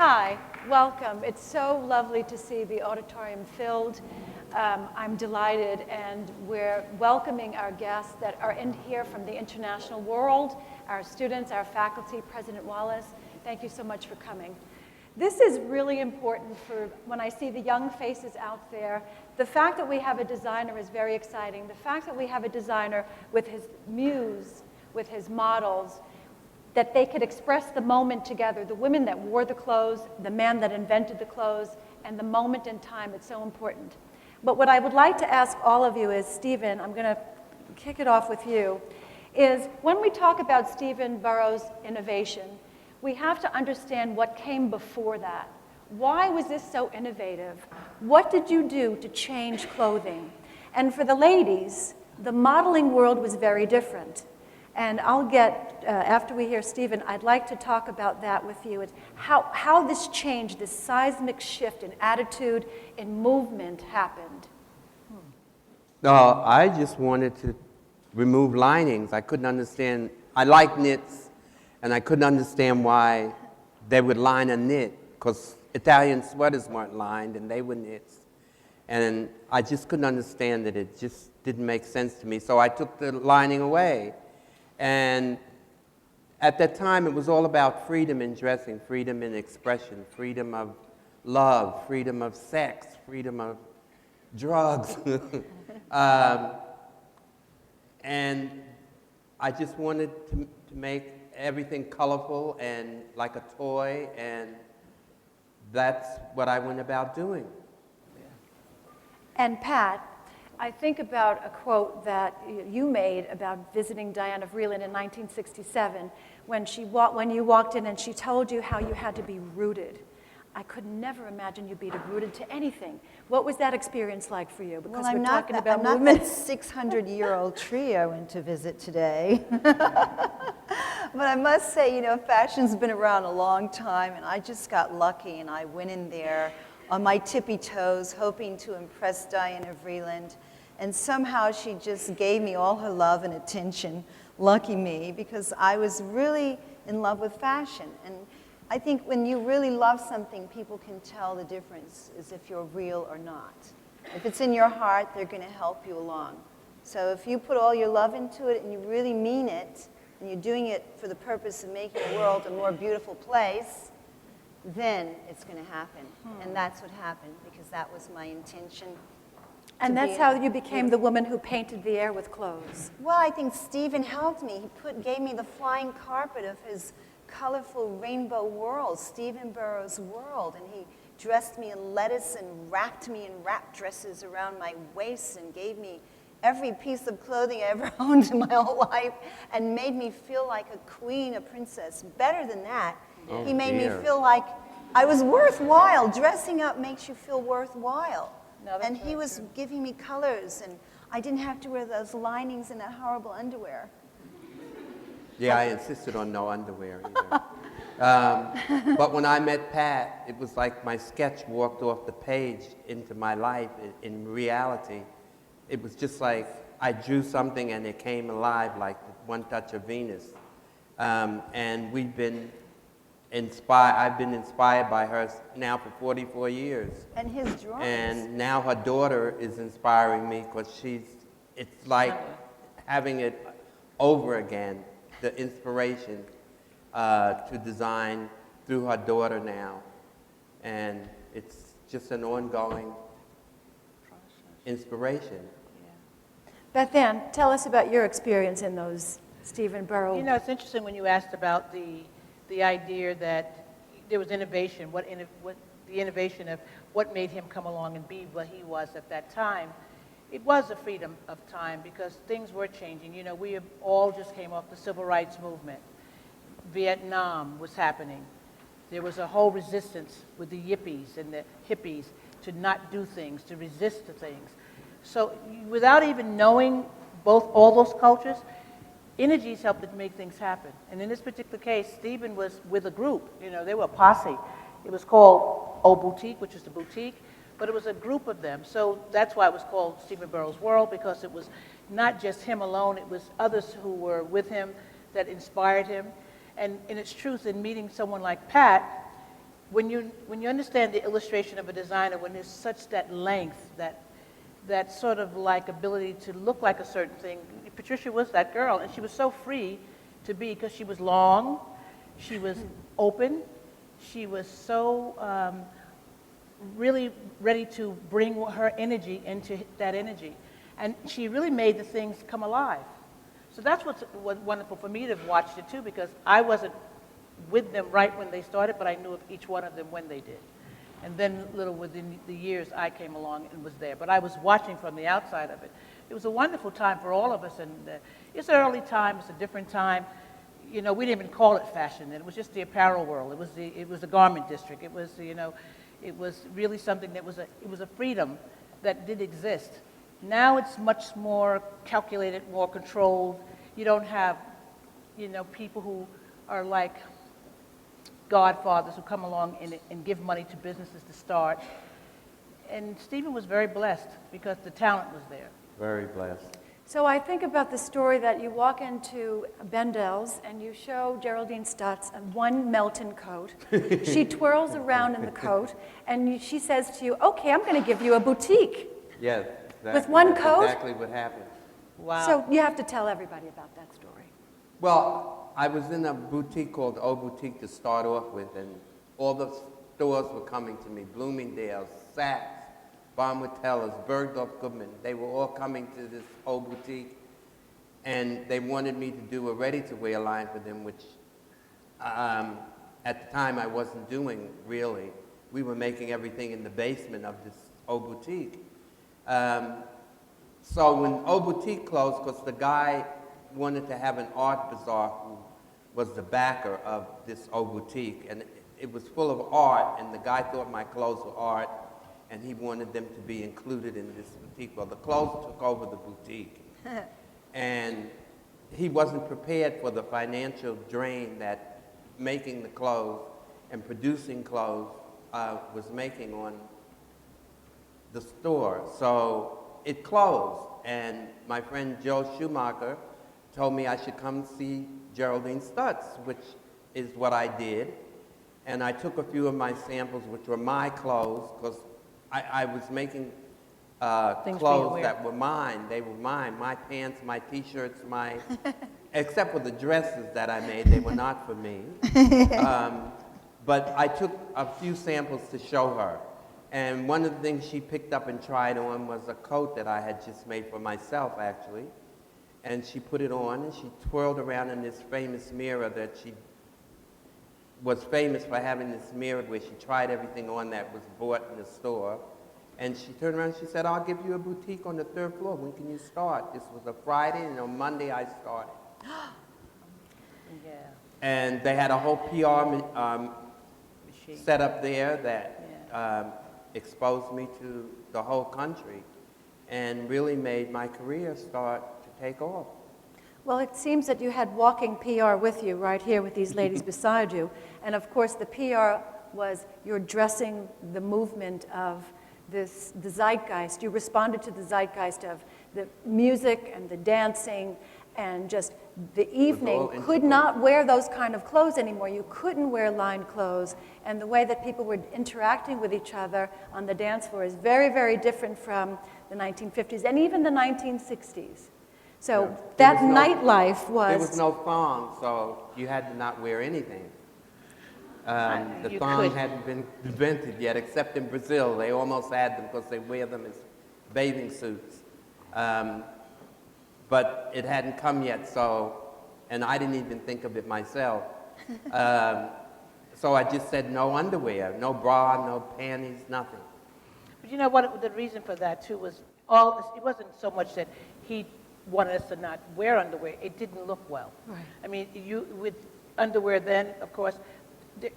Hi, welcome. It's so lovely to see the auditorium filled. I'm delighted, and we're welcoming our guests that are in here from the international world, our students, our faculty. President Wallace, thank you so much for coming. This is really important for when I see the young faces out there. The fact that we have a designer is very exciting. The fact that we have a designer with his muse, with his models, that they could express the moment together, the women that wore the clothes, the man that invented the clothes, and the moment in time. It's so important. But what I would like to ask all of you is, Stephen, I'm going to kick it off with you, is when we talk about Stephen Burrows' innovation, we have to understand what came before that. Why was this so innovative? What did you do to change clothing? And for the ladies, the modeling world was very different. And I'll get, after we hear Stephen, I'd like to talk about that with you. It's how this change, this seismic shift in attitude, in movement happened. No, I just wanted to remove linings. I couldn't understand. I like knits, and I couldn't understand why they would line a knit, because Italian sweaters weren't lined, and they were knits. And I just couldn't understand it. It just didn't make sense to me. So I took the lining away. And at that time, it was all about freedom in dressing, freedom in expression, freedom of love, freedom of sex, freedom of drugs. And I just wanted to make everything colorful and like a toy, and that's what I went about doing. And Pat, I think about a quote that you made about visiting Diana Vreeland in 1967 when you walked in and she told you how you had to be rooted. I could never imagine you being rooted to anything. What was that experience like for you? Because well, we're talking about I'm movement. not that 600-year-old tree I went to visit today. But I must say, you know, fashion's been around a long time, and I just got lucky, and I went in there on my tippy toes, hoping to impress Diana Vreeland. And somehow she just gave me all her love and attention. Lucky me, because I was really in love with fashion. And I think when you really love something, people can tell the difference as if you're real or not. If it's in your heart, they're going to help you along. So if you put all your love into it and you really mean it, and you're doing it for the purpose of making the world a more beautiful place, then it's going to happen. And that's what happened, because that was my intention. And that's how you became the woman who painted the air with clothes. Well, I think Stephen helped me. He gave me the flying carpet of his colorful rainbow world, Stephen Burrows' world. And he dressed me in lettuce and wrapped me in wrap dresses around my waist and gave me every piece of clothing I ever owned in my whole life and made me feel like a queen, a princess. Better than that, he made me feel like I was worthwhile. Dressing up makes you feel worthwhile. No, and he was giving me colors, and I didn't have to wear those linings and that horrible underwear. Yeah, I insisted on no underwear either. But when I met Pat, it was like my sketch walked off the page into my life in reality. It was just like I drew something and it came alive like one touch of Venus. And we've been I've been inspired by her now for 44 years. And his drawings. And now her daughter is inspiring me, because it's like having it over again, the inspiration to design through her daughter now. And it's just an ongoing inspiration. Yeah. Bethann, tell us about your experience in those Stephen Burrows. You know, it's interesting when you asked about the idea that there was innovation, the innovation of what made him come along and be what he was at that time. It was a freedom of time, because things were changing. You know, we all just came off the civil rights movement. Vietnam was happening. There was a whole resistance with the yippies and the hippies to not do things, to resist to things. So without even knowing all those cultures, energies helped to make things happen. And in this particular case, Stephen was with a group. You know, they were a posse. It was called O Boutique, which is the boutique, but it was a group of them. So that's why it was called Stephen Burrows' World, because it was not just him alone. It was others who were with him that inspired him. And in its truth, in meeting someone like Pat, when you understand the illustration of a designer, when there's such that length, that sort of like ability to look like a certain thing, Patricia was that girl, and she was so free to be, because she was long, she was open, she was so really ready to bring her energy into that energy. And she really made the things come alive. So that's what's wonderful for me to have watched it too, because I wasn't with them right when they started, but I knew of each one of them when they did. And then little within the years, I came along and was there. But I was watching from the outside of it. It was a wonderful time for all of us, and it's an early time, it's a different time. You know, we didn't even call it fashion then. It was just the apparel world. It was the garment district. It was, you know, it was really something that was it was a freedom that did exist. Now it's much more calculated, more controlled. You don't have, you know, people who are like godfathers who come along and give money to businesses to start. And Stephen was very blessed because the talent was there. Very blessed. So I think about the story that you walk into Bendel's and you show Geraldine Stutz one Melton coat. She twirls around in the coat and she says to you, okay, I'm going to give you a boutique. Yes, exactly. With one That's coat? exactly what happened. Wow. So you have to tell everybody about that story. Well, I was in a boutique called O Boutique to start off with, and all the stores were coming to me. Bloomingdale's, Saks, Bonwitellas, Bergdorf Goodman. They were all coming to this O Boutique, and they wanted me to do a ready-to-wear line for them, which at the time I wasn't doing, really. We were making everything in the basement of this O Boutique. So when O Boutique closed, because the guy wanted to have an art bazaar who was the backer of this O Boutique, and it was full of art, and the guy thought my clothes were art, and he wanted them to be included in this boutique. Well, the clothes took over the boutique, and he wasn't prepared for the financial drain that making the clothes and producing clothes was making on the store. So it closed, and my friend Joe Schumacher told me I should come see Geraldine Stutz, which is what I did. And I took a few of my samples, which were my clothes, because I was making clothes that were mine. They were mine. My pants, my T-shirts, my, except for the dresses that I made, they were not for me. But I took a few samples to show her. And one of the things she picked up and tried on was a coat that I had just made for myself, actually. And she put it on, and she twirled around in this famous mirror that she was famous for having this mirror where she tried everything on that was bought in the store. And she turned around and she said, I'll give you a boutique on the 3rd floor. When can you start? This was a Friday, and on Monday I started. Yeah. And they had a whole PR set up there that exposed me to the whole country and really made my career start to take off. Well, it seems that you had walking PR with you right here with these ladies beside you. And of course, the PR was you're dressing the movement of the zeitgeist. You responded to the zeitgeist of the music and the dancing and just the evening. Could not wear those kind of clothes anymore. You couldn't wear lined clothes. And the way that people were interacting with each other on the dance floor is very, very different from the 1950s and even the 1960s. So that nightlife was... There was no thong, so you had to not wear anything. The thong hadn't been invented yet, except in Brazil. They almost had them because they wear them as bathing suits. But it hadn't come yet, so, and I didn't even think of it myself. So I just said no underwear, no bra, no panties, nothing. But you know what, the reason for that too was, it wasn't so much that he wanted us to not wear underwear, it didn't look well. Right. I mean, with underwear then, of course,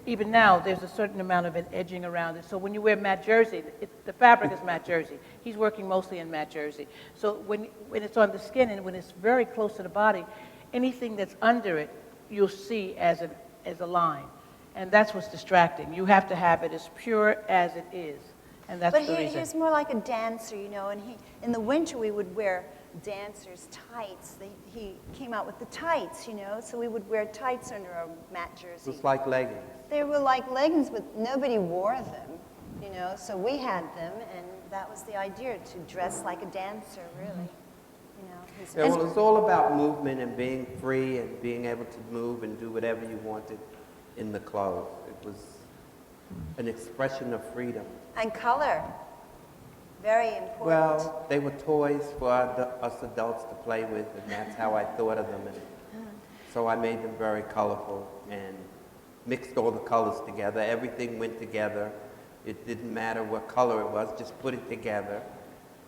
even now, there's a certain amount of an edging around it. So when you wear matte jersey, the fabric is matte jersey. He's working mostly in matte jersey. So when it's on the skin and when it's very close to the body, anything that's under it, you'll see as a line. And that's what's distracting. You have to have it as pure as it is. And that's the reason. But he was more like a dancer, you know, and in the winter we would wear dancers' tights. He came out with the tights, you know, so we would wear tights under our mat jersey. Just like leggings. They were like leggings, but nobody wore them, you know, so we had them, and that was the idea, to dress like a dancer, really. You know, Yeah, well, it's all about movement and being free and being able to move and do whatever you wanted in the clothes. It was an expression of freedom. and color, very important. Well, they were toys for us adults to play with, and that's how I thought of them. And so I made them very colorful and mixed all the colors together. Everything went together. It didn't matter what color it was, just put it together.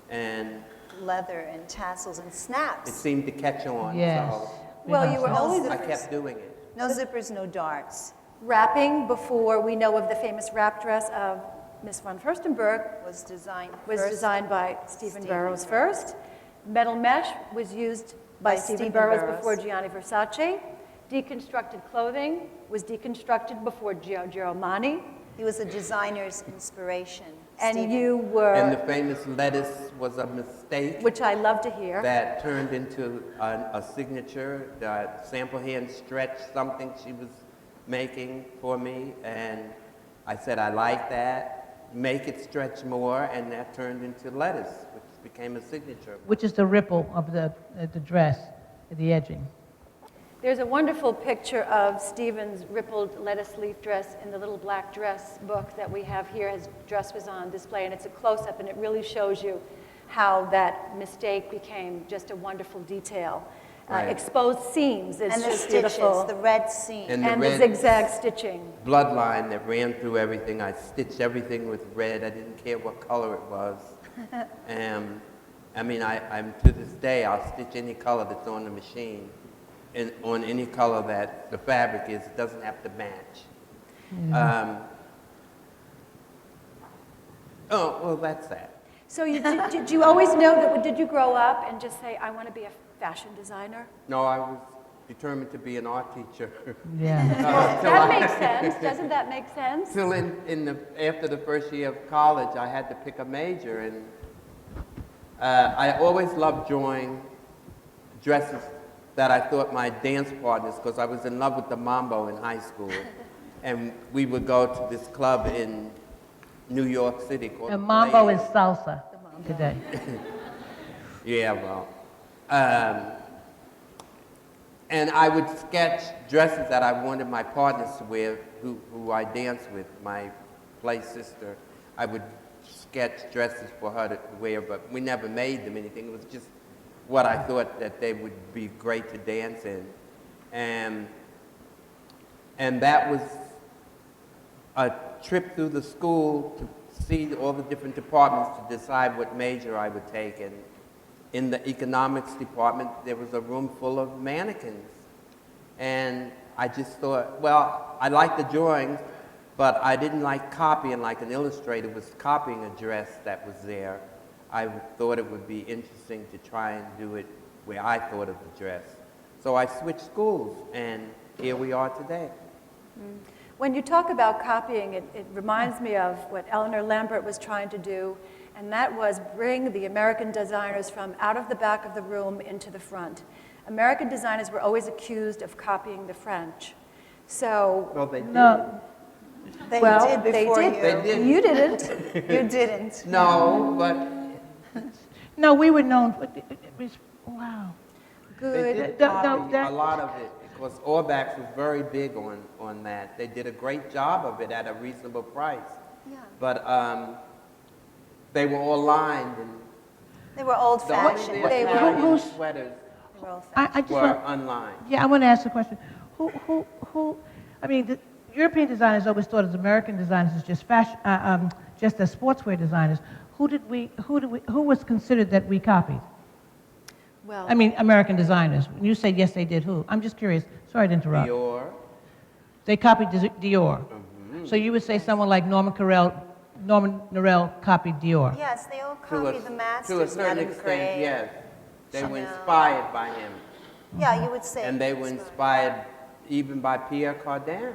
And Leather and tassels and it snaps. seemed to catch on. Yes. So Well, you were always I kept doing it. No zippers, no darts. wrapping before we know of the famous wrap dress of Miss von Furstenberg Was designed was first designed by Stephen Stephen Burrows Burrows. first. Metal mesh was used by By Stephen Stephen Burrows Burrows. before Gianni Versace. Deconstructed clothing was deconstructed before Giorgio Armani. He was a designer's inspiration. And Stephen. you And the were, famous lettuce was a mistake which I love to hear. that turned into a signature. The sample hand stretched something she was making for me, and I said, I like that. Make it stretch more, and that turned into lettuce, which became a signature. Which is the ripple of the dress, the edging. There's a wonderful picture of Stephen's rippled lettuce leaf dress in the little black dress book that we have here. His dress was on display, and it's a close-up, and it really shows you how that mistake became just a wonderful detail. Right. Exposed seams is And the just stitches, beautiful. the red seam. And And the the red zigzag stitching. bloodline that ran through everything. I stitched everything with red. I didn't care what color it was. I mean, I'm to this day, I'll stitch any color that's on the machine. And on any color that the fabric is, it doesn't have to match. Oh, well, that's that. So did you always know that, did you grow up and just say, I want to be a fashion designer? No, I was determined to be an art teacher. Yeah. That makes sense. Doesn't that make sense? Till after the first year of college, I had to pick a major, and I always loved drawing dresses that I thought my dance partners, because I was in love with the mambo in high school, and we would go to this club in New York City called And mambo is Ladies. salsa today. Yeah, well. And I would sketch dresses that I wanted my partners to wear, who I danced with, my play sister. I would sketch dresses for her to wear, but we never made them anything. It was just what I thought that they would be great to dance in. And that was a trip through the school to see all the different departments to decide what major I would take. And in the economics department, there was a room full of mannequins. And I just thought, well, I liked the drawings, but I didn't like copying like an illustrator was copying a dress that was there. I thought it would be interesting to try and do it where I thought of the dress. So I switched schools, and here we are today. When you talk about copying, it reminds me of what Eleanor Lambert was trying to do, and that was bring the American designers from out of the back of the room into the front. American designers were always accused of copying the French. So, Well, they did. No, They well, did they before did. you. They did. You didn't. You didn't. No, but no, we were known for, wow. they Good. did No, copy that- a lot of it, because Orbax was very big on that. They did a great job of it at a reasonable price. Yeah. But they were all lined, and They were the old-fashioned. only They were- Italian Who's- sweaters They were old-fashioned. I just were want, unlined. yeah, I want to ask a question. Who, I mean, the European designers always thought of American designers as just fashion, just as sportswear designers. Who was considered that we copied? Well, I mean, American designers. When you said yes, they did, who? I'm just curious. Sorry to interrupt. Dior. They copied Dior. So you would say someone like Norman Norell copied Dior. Yes, they all To a, copied the masters. to a certain Madame extent, Gray. yes. They were Chanel. inspired by him. Yeah, you would say. And they were inspired even by Pierre Cardin.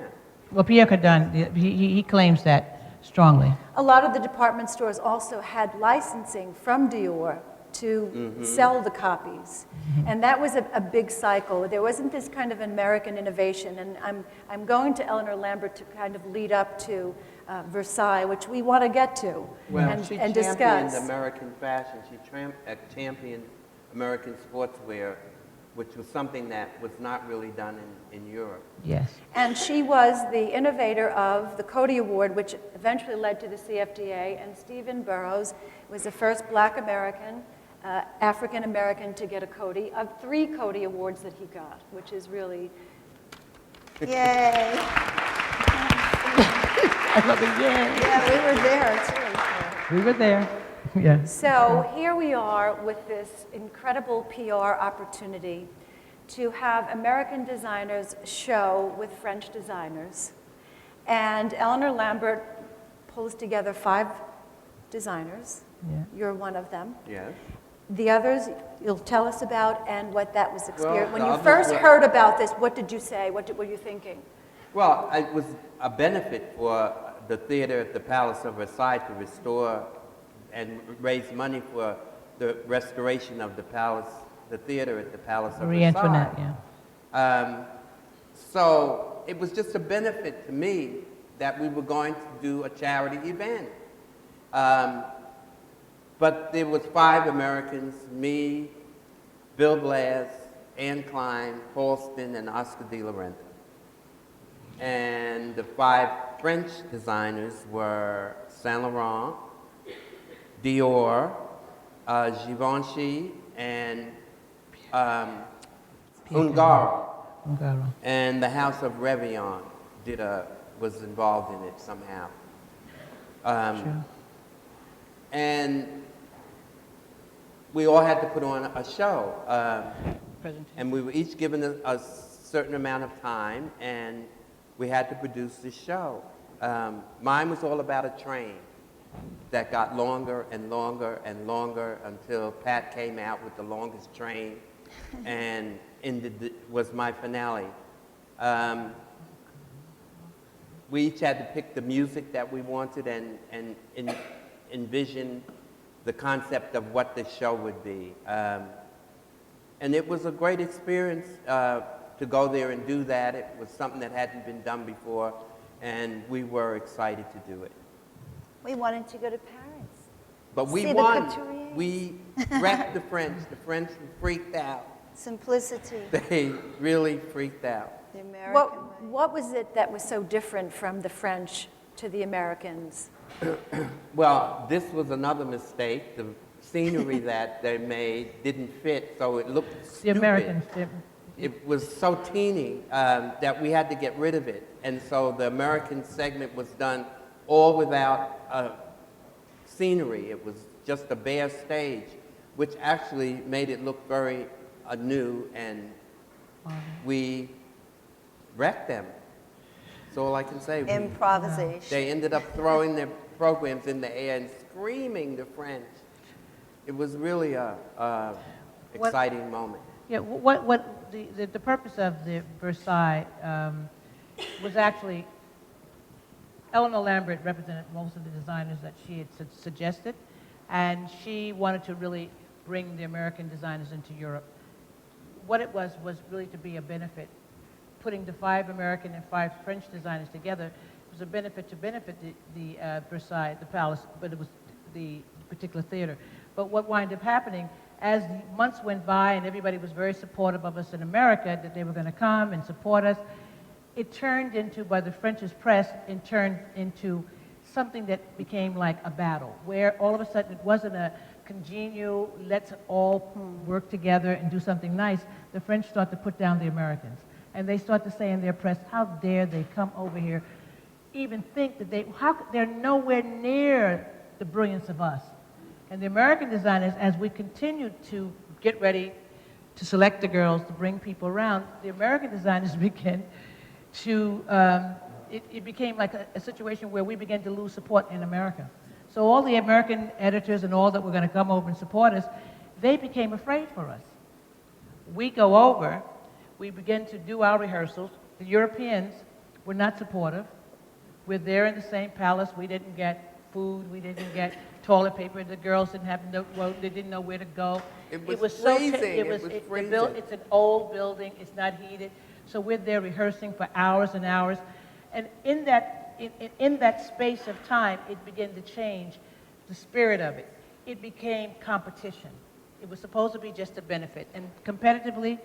Well, Pierre Cardin, he claims that strongly. a lot of the department stores also had licensing from Dior to sell the copies. And that was a big cycle. There wasn't this kind of American innovation. And I'm going to Eleanor Lambert to kind of lead up to Versailles, which we want to get to Well, she and championed discuss. American fashion. She championed American sportswear, which was something that was not really done in Europe. Yes. And she was the innovator of the Cody Award, which eventually led to the CFDA. And Stephen Burrows was the first Black American, African American to get a Cody, of 3 Cody Awards that he got, which is really... Yay. I love it, yay. Yeah, we were there too. We were there, yeah. So here we are with this incredible PR opportunity to have American designers show with French designers. And Eleanor Lambert pulls together 5 designers. Yeah. You're one of them. Yes. The others you'll tell us about and what that was experience. Well, When the you others first were- heard about this, what did you say? What were you thinking? Well, it was a benefit for the theater at the Palace of Versailles to restore and raise money for the restoration of the palace, the theater at the Palace of Marie Antoinette, Versailles. yeah. So it was just a benefit to me that we were going to do a charity event. But there was 5 Americans, me, Bill Blass, Anne Klein, Paulston, and Oscar de la Renta. And the 5 French designers were Saint Laurent, Dior, Givenchy, and Ungaro. Ungaro. And the House of Revillon was involved in it somehow. Sure. And we all had to put on a show. Presentation. And we were each given a certain amount of time, and we had to produce this show. Mine was all about a train that got longer and longer and longer until Pat came out with the longest train and was my finale. We each had to pick the music that we wanted and envision the concept of what the show would be. And it was a great experience to go there and do that. It was something that hadn't been done before, and we were excited to do it. We wanted to go to Paris. But we See the won. couturiers. We wrecked the French. The French freaked out. Simplicity, They really freaked out. the American way. What was it that was so different from the French to the Americans? Well, this was another mistake. The scenery that they made didn't fit, so it looked The stupid. Americans, It was so teeny that we had to get rid of it. And so the American segment was done all without scenery. It was just a bare stage, which actually made it look very new, and we wrecked them. That's all I can say. Improvisation. They ended up throwing their programs in the air and screaming the French. It was really a exciting moment. Yeah, what the purpose of the Versailles was actually, Eleanor Lambert represented most of the designers that she had suggested, and she wanted to really bring the American designers into Europe. What it was really to be a benefit. Putting the 5 American and 5 French designers together was a benefit to benefit the Versailles, the palace, but it was the particular theater. But what wound up happening, as the months went by and everybody was very supportive of us in America, that they were going to come and support us, it turned into, by the French's press, it turned into something that became like a battle, where all of a sudden it wasn't a congenial, let's all work together and do something nice. The French started to put down the Americans. And they start to say in their press, how dare they come over here, even think that they're nowhere near the brilliance of us. And the American designers, as we continued to get ready to select the girls, to bring people around, the American designers began to, it became like a situation where we began to lose support in America. So all the American editors and all that were going to come over and support us, they became afraid for us. We go over, we begin to do our rehearsals. The Europeans were not supportive. We're there in the same palace. We didn't get food. We didn't get toilet paper. The girls didn't have no, well, they didn't know where to go. It was freezing. freezing. It's an old building. It's not heated. So we're there rehearsing for hours and hours. And in that space of time, it began to change the spirit of it. It became competition. It was supposed to be just a benefit. And competitively,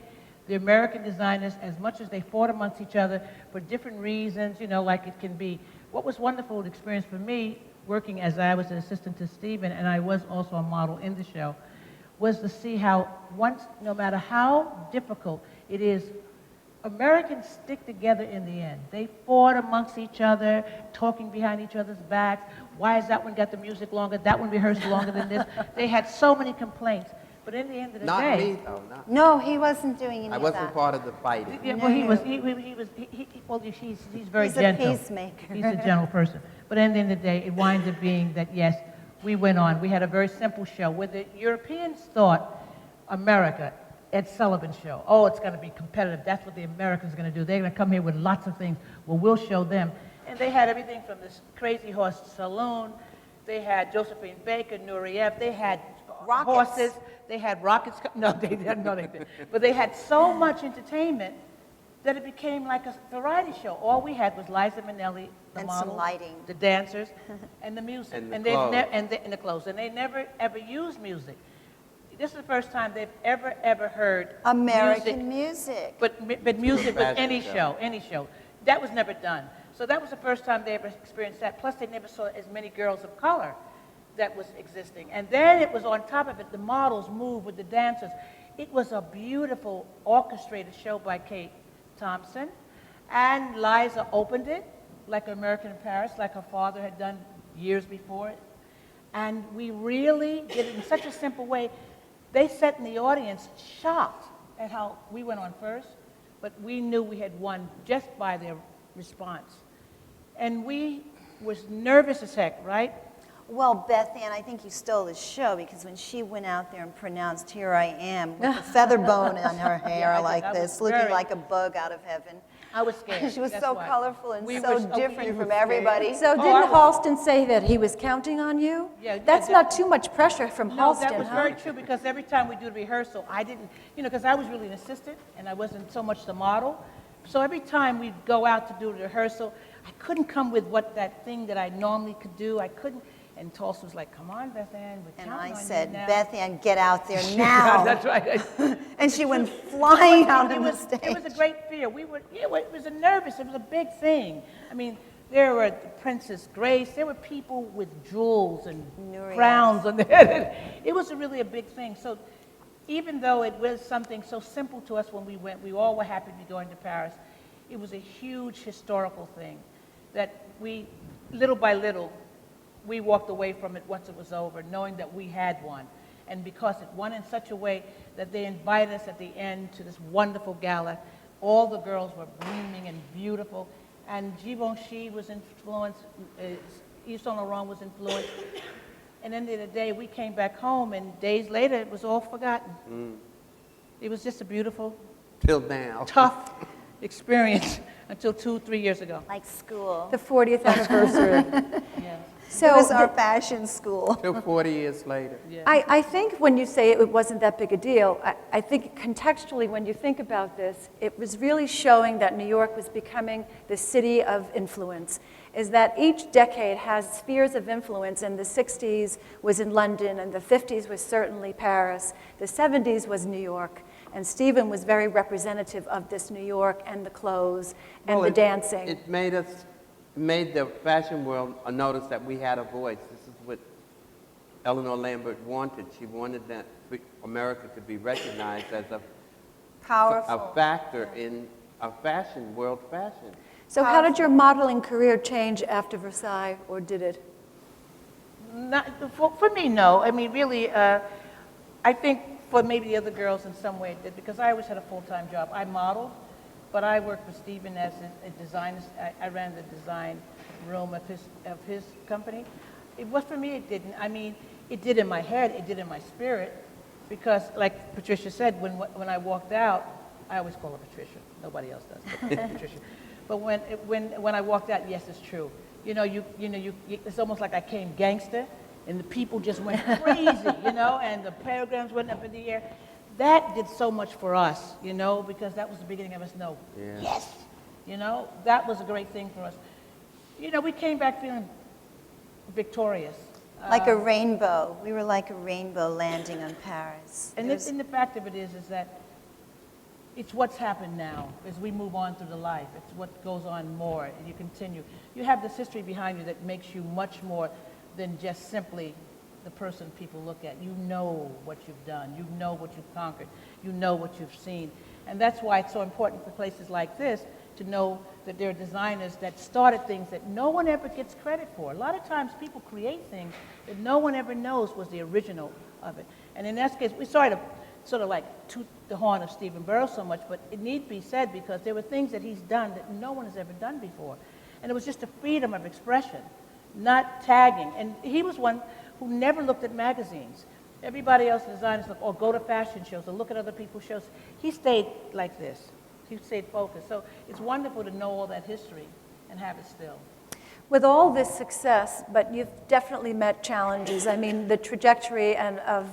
the American designers, as much as they fought amongst each other for different reasons, you know, like it can be, what was wonderful experience for me, working as I was an assistant to Stephen, and I was also a model in the show, was to see how once, no matter how difficult it is, Americans stick together in the end. They fought amongst each other, talking behind each other's backs. Why has that one got the music longer? That one rehearsed longer than this. They had so many complaints. But in the end of the Not day... me, though. Not No, he wasn't doing any I of wasn't that. part of the fighting. Yeah, well, he's very He's a gentle. peacemaker. He's a gentle person. But at the end of the day, it winds up being that, yes, we went on. We had a very simple show where the Europeans thought America, Ed Sullivan's show, oh, it's going to be competitive. That's what the Americans are going to do. They're going to come here with lots of things. Well, we'll show them. And they had everything from this Crazy Horse Saloon. They had Josephine Baker, Nureyev. They had Rockets. horses. They had rockets. No, they didn't. No, they didn't. But they had so much entertainment that it became like a variety show. All we had was Liza Minnelli, the And model, some lighting. the dancers, and the music. And the they've clothes. and the clothes. And they never, ever used music. This is the first time they've ever heard American music. music. But music with Fashion any show. show. That was never done. So that was the first time they ever experienced that. Plus, they never saw as many girls of color that was existing. And then it was on top of it, the models moved with the dancers. It was a beautiful orchestrated show by Kate Thompson. And Liza opened it like American in Paris, like her father had done years before. And we really did it in such a simple way. They sat in the audience shocked at how we went on first, but we knew we had won just by their response. And we was nervous as heck, right? Well, Bethann, I think you stole the show because when she went out there and pronounced "Here I am" with the feather bone in her hair Yeah, I did. like I was this, looking very- like a bug out of heaven. I was scared. She was That's so why. colorful and We so were- oh, different you were from scared. everybody. So I didn't was- Halston say that he was counting on you? Yeah, That's yeah, not too much pressure from No, Halston, that was huh? very true because every time we do the rehearsal, I didn't, you know, because I was really an assistant and I wasn't so much the model. So every time we'd go out to do the rehearsal, I couldn't come with what that thing that I normally could do. I couldn't. And Tulsa was like, come on, Bethann, we're And counting I on you said, now. Bethann, get out there now. That's right. And she went flying out It on the was, stage. it was a great fear. It was a nervous, it was a big thing. I mean, there were Princess Grace, there were people with jewels and Nureyev. crowns on their head. It was really a big thing. So even though it was something so simple to us when we went, we all were happy to be going to Paris, it was a huge historical thing that we, little by little, we walked away from it once it was over, knowing that we had won. And because it won in such a way that they invited us at the end to this wonderful gala. All the girls were blooming and beautiful. And Givenchy was influenced, Yves Saint Laurent was influenced. And at the end of the day, we came back home, and days later, it was all forgotten. It was just a beautiful, Till now. tough experience until 2-3 years ago. Like school. The 40th anniversary. Yeah. It was So our fashion school. Till 40 years later. I think when you say it wasn't that big a deal, I think contextually when you think about this, it was really showing that New York was becoming the city of influence, is that each decade has spheres of influence, and the 60s was in London, and the 50s was certainly Paris, the 70s was New York, and Stephen was very representative of this New York and the clothes and Well, the dancing. It made the fashion world notice that we had a voice. This is what Eleanor Lambert wanted. She wanted that America could be recognized as a Powerful. factor in a fashion, world fashion. So how did your modeling career change after Versailles, or did it? Not, for me, no. I mean, really, I think for maybe the other girls in some way it did, because I always had a full-time job. I modeled, but I worked for Stephen as a designer. I ran the design room of his company. It was, for me, it didn't. I mean, it did in my head, it did in my spirit, because like Patricia said, when I walked out, I always call her Patricia. Nobody else does, but Patricia. But when I walked out, yes, it's true. You know, it's almost like I came gangster, and the people just went crazy, you know, and the paragrams went up in the air. That did so much for us, you know, because that was the beginning of us know, yes, you know, that was a great thing for us. You know, we came back feeling victorious. Like a rainbow. We were like a rainbow landing on Paris. And the fact of it is that it's what's happened now as we move on through the life. It's what goes on more, and you continue. You have this history behind you that makes you much more than just simply the person people look at. You know what you've done. You know what you've conquered. You know what you've seen. And that's why it's so important for places like this to know that there are designers that started things that no one ever gets credit for. A lot of times people create things that no one ever knows was the original of it. And in that case, we started to sort of like toot the horn of Stephen Burrows so much, but it need be said because there were things that he's done that no one has ever done before. And it was just a freedom of expression, not tagging. And he was one who never looked at magazines. Everybody else, designers, look, or go to fashion shows or look at other people's shows. He stayed like this. He stayed focused. So it's wonderful to know all that history and have it still. With all this success, but you've definitely met challenges. I mean, the trajectory of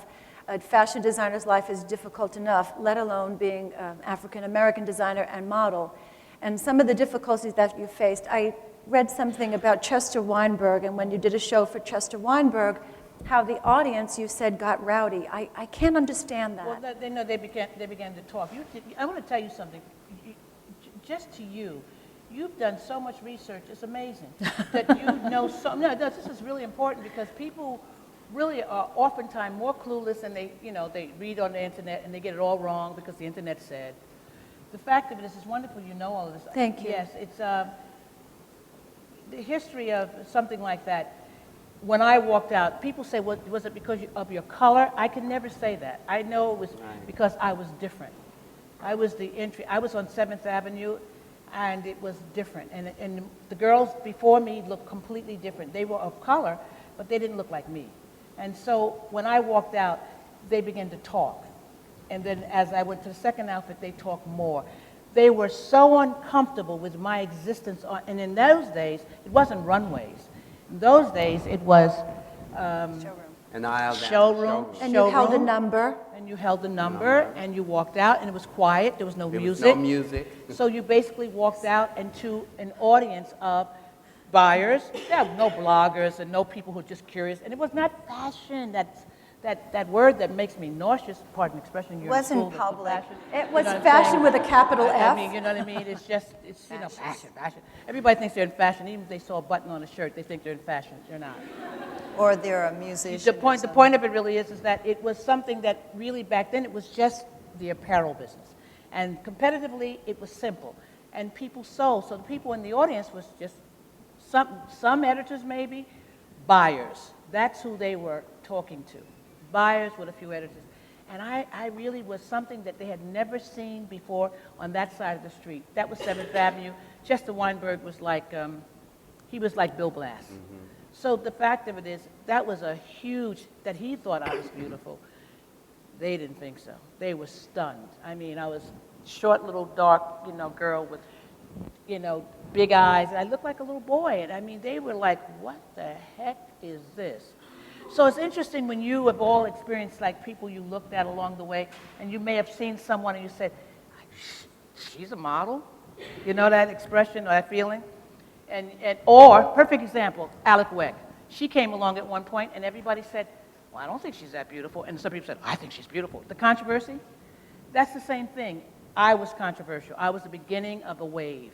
a fashion designer's life is difficult enough, let alone being an African-American designer and model. And some of the difficulties that you faced, I read something about Chester Weinberg, and when you did a show for Chester Weinberg, how the audience, you said, got rowdy. I can't understand that. Well, they began to talk. I want to tell you something. Just to you, you've done so much research. It's amazing that you know so. No, this is really important because people really are oftentimes more clueless, and they read on the internet and they get it all wrong because the internet said. The fact of it is, it's wonderful you know all of this. Thank you. Yes, it's the history of something like that. When I walked out, people say, well, was it because of your color? I could never say that. I know it was because I was different. I was the entry. I was on 7th Avenue, and it was different. And the girls before me looked completely different. They were of color, but they didn't look like me. And so when I walked out, they began to talk. And then as I went to the second outfit, they talked more. They were so uncomfortable with my existence. And in those days, it wasn't runways. In those days, it was An aisle down. showroom. And you held a number. And you held the number, and you walked out, and it was quiet. There was no There was music. no music. So you basically walked out into an audience of buyers. There were no bloggers and no people who were just curious. And it was not fashion. That word that makes me nauseous, pardon the expression. You're Wasn't in school, that's public. fashion. It was You know what I'm fashion saying? with a capital I F. mean, you know what I mean? It's fashion. Everybody thinks they're in fashion. Even if they saw a button on a shirt, they think they're in fashion. They're not. Or they're a musician. The point of it really is that it was something that really back then it was just the apparel business. And competitively, it was simple. And people sold. So the people in the audience was just some editors maybe, buyers. That's who they were talking to. Buyers with a few editors. And I really was something that they had never seen before on that side of the street. That was 7th Avenue. Chester Weinberg was like, he was like Bill Blass. Mm-hmm. So the fact of it is, that was a huge, that he thought I was beautiful. They didn't think so. They were stunned. I mean, I was short, little, dark, girl with, big eyes. I looked like a little boy. And I mean, they were like, what the heck is this? So it's interesting when you have all experienced like people you looked at along the way, and you may have seen someone and you said, she's a model? You know that expression or that feeling? Or, perfect example, Alec Wegg. She came along at one point, and everybody said, well, I don't think she's that beautiful. And some people said, I think she's beautiful. The controversy, that's the same thing. I was controversial. I was the beginning of a wave.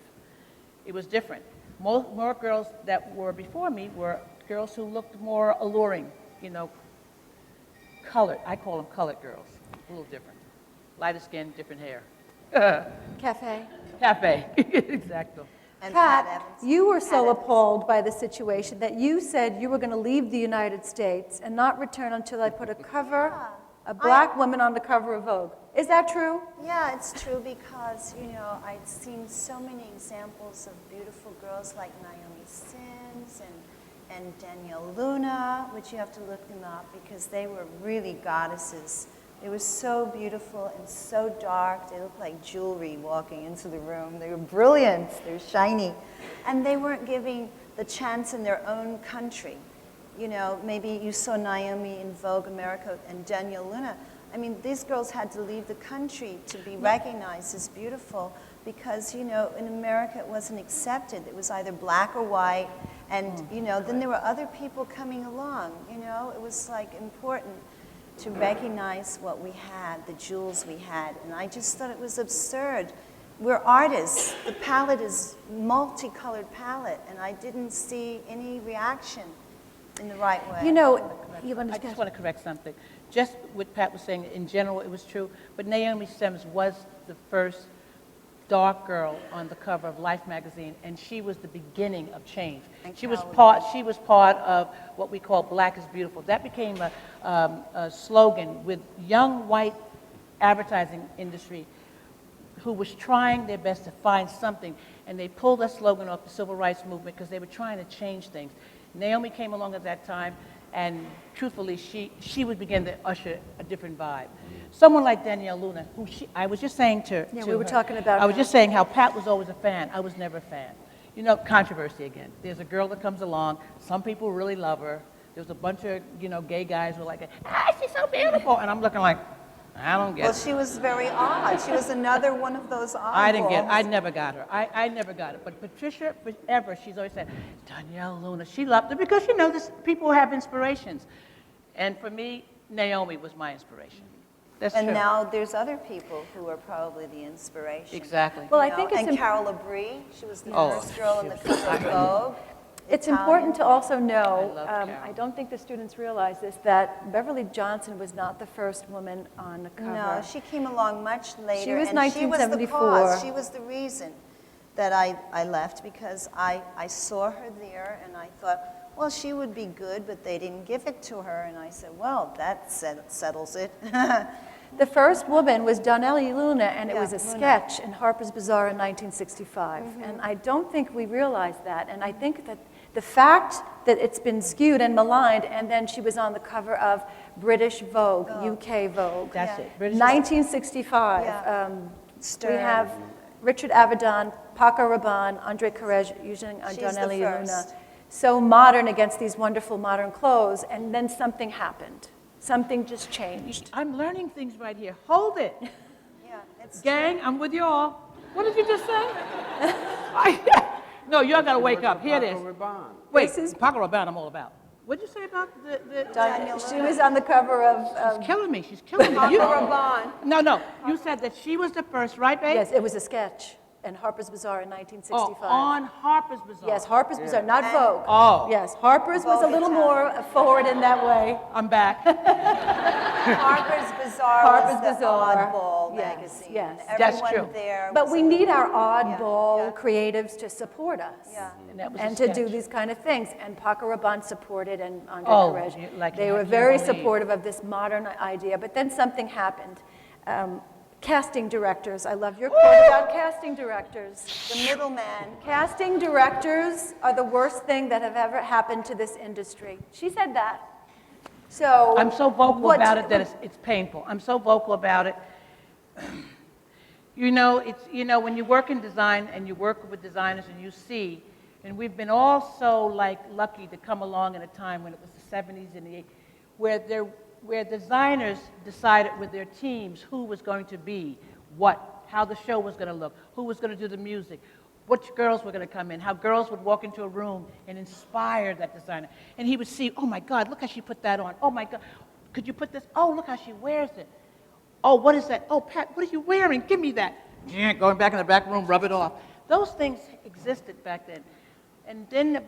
It was different. More girls that were before me were girls who looked more alluring, colored. I call them colored girls, a little different. Lighter skin, different hair. Cafe. Exactly. And Pat Pat, Evans. you were so Pat appalled by the situation that you said you were going to leave the United States and not return until I put a black woman on the cover of Vogue. Is that true? Yeah, it's true because, I'd seen so many examples of beautiful girls like Naomi Sims and Danielle Luna, which you have to look them up because they were really goddesses. They were so beautiful and so dark. They looked like jewelry walking into the room. They were brilliant. They were shiny. And they weren't giving the chance in their own country. You know, maybe you saw Naomi in Vogue America and Danielle Luna. I mean, these girls had to leave the country to be recognized as beautiful because, you know, in America it wasn't accepted. It was either black or white. And, you know, then there were other people coming along, you know. It was, like, important to recognize what we had, the jewels we had. And I just thought it was absurd. We're artists. The palette is multicolored palette, and I didn't see any reaction in the right way. You know, I just want to correct something. Just what Pat was saying, in general, it was true, but Naomi Sims was the first dark girl on the cover of Life magazine, and she was the beginning of change. She was part of what we call Black is Beautiful. That became a slogan with young white advertising industry who was trying their best to find something, and they pulled that slogan off the civil rights movement because they were trying to change things. Naomi came along at that time, and truthfully, she would begin to usher a different vibe. Someone like Danielle Luna, who I was just saying to we were her, talking about I was her. just saying how Pat was always a fan. I was never a fan. You know, controversy again. There's a girl that comes along. Some people really love her. There's a bunch of, you know, gay guys who are like, she's so beautiful. And I'm looking like, I don't get it. Well, she was very odd. She was another one of those oddballs. I didn't get it. I never got her. I never got it. But Patricia, forever, she's always said, Danielle Luna. She loved her because, you know, people have inspirations. And for me, Naomi was my inspiration. That's And true. now there's other people who are probably the inspiration. Exactly. Well, I You know, think it's and Carol Labrie, she was the first girl on the cover of Vogue. It's Italian. important to also know, I love Carol. I don't think the students realize this, that Beverly Johnson was not the first woman on the cover. No, she came along much later. She was and she was the 1974. cause. She was the reason that I left because I saw her there and I thought, well, she would be good, but they didn't give it to her. And I said, well, that settles it. The first woman was Donnelly Luna, and it Yeah, was a Luna. sketch in Harper's Bazaar in 1965. And I don't think we realize that. And I think that the fact that it's been skewed and maligned, and then she was on the cover of British Vogue, UK Vogue. That's Yeah. it. British 1965. Yeah. We Stern. have Richard Avedon, Paco Rabanne, André Carrege using She's the Donnelly Luna. first. So modern against these wonderful modern clothes, and then something happened. Something just changed. I'm learning things right here. Hold it. Yeah, it's Gang, I'm with you all. What did you just say? No, y'all got to wake up. Here it is. Wait, This is- Paco Rabanne I'm all about. What did you say about the Danielle She Luna. was on the cover of She's killing me. She's killing me. Paco Rabanne. No. You said that she was the first, right, babe? yes, it was a sketch in Harper's Bazaar in Oh, 1965. on Harper's Bazaar. Yes, Harper's Bazaar, not And- Vogue. Oh. Yes, Harper's was a Vogue little Italian. more forward in that way. I'm back. Harper's Bazaar Harper's was the Bazaar. oddball Yes, magazine. yes. And That's everyone true. there But was we a- need our oddball Yeah. creatives to support us. Yeah. And that was And a to do sketch. these kind of things. And Paco Rabanne supported, and André Oh, Carrege. like They you were can't very believe. supportive of this modern idea. But then something happened. Casting directors. I love your quote about casting directors. the middleman. Casting directors are the worst thing that have ever happened to this industry. She said that. So I'm so vocal what- about it that it's painful. I'm so vocal about it. You know, when you work in design and you work with designers and you see, and we've been all so like lucky to come along in a time when it was the 70s and the 80s, where designers decided with their teams who was going to be what, how the show was going to look, who was going to do the music, which girls were going to come in, how girls would walk into a room and inspire that designer. And he would see, oh my God, look how she put that on. Oh my God, could you put this? Oh, look how she wears it. Oh, what is that? Oh, Pat, what are you wearing? Give me that. Yeah, going back in the back room, rub it off. Those things existed back then. And then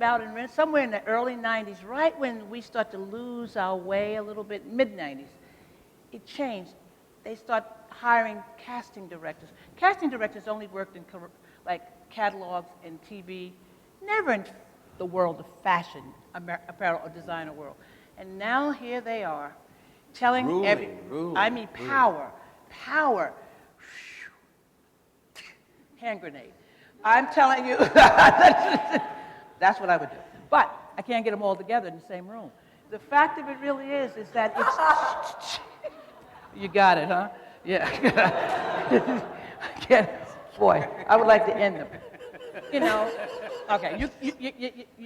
somewhere in the early 90s, right when we start to lose our way a little bit, mid-90s, it changed. They start hiring casting directors. Casting directors only worked in like catalogs and TV, never in the world of fashion, apparel or designer world. And now here they are, telling Ruling. I mean power, hand grenade. I'm telling you, that's what I would do. But I can't get them all together in the same room. The fact of it really is that it's, you got it, huh? Yeah. Boy, I would like to end them. You know, okay,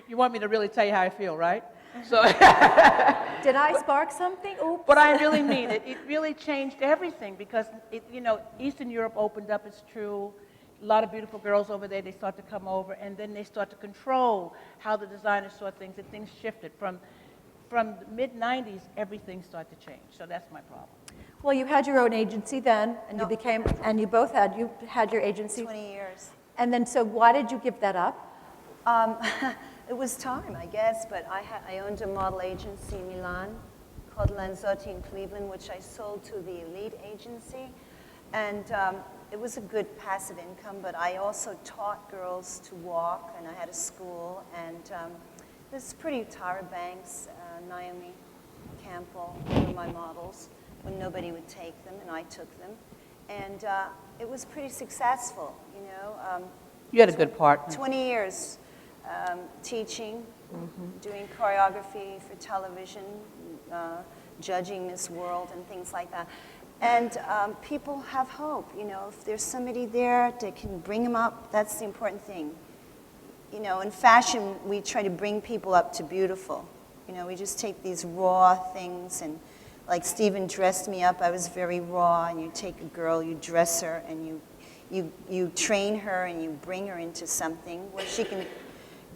you want me to really tell you how I feel, right? So, Did I spark something? Oops. but I really mean it. It really changed everything because, Eastern Europe opened up, it's true. A lot of beautiful girls over there, they start to come over, and then they start to control how the designers saw things, and things shifted. From the mid-'90s, everything started to change. So that's my problem. Well, you had your own agency then, and No. you had your agency. 20 years. And then, so why did you give that up? It was time, I guess, but I owned a model agency in Milan called Lanzotti in Cleveland, which I sold to the Elite agency. And it was a good passive income, but I also taught girls to walk, and I had a school. And it was pretty Tara Banks, Naomi Campbell, were my models when nobody would take them, and I took them. And it was pretty successful, You had a good partner. 20 years teaching, doing choreography for television, judging Miss World and things like that. And people have hope, if there's somebody there that can bring them up, that's the important thing. In fashion, we try to bring people up to beautiful. We just take these raw things, and like Stephen dressed me up, I was very raw, and you take a girl, you dress her, and you train her, and you bring her into something where she can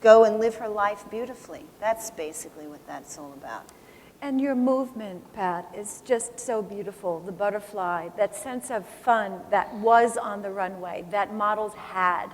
go and live her life beautifully. That's basically what that's all about. And your movement, Pat, is just so beautiful. The butterfly, that sense of fun that was on the runway, that models had,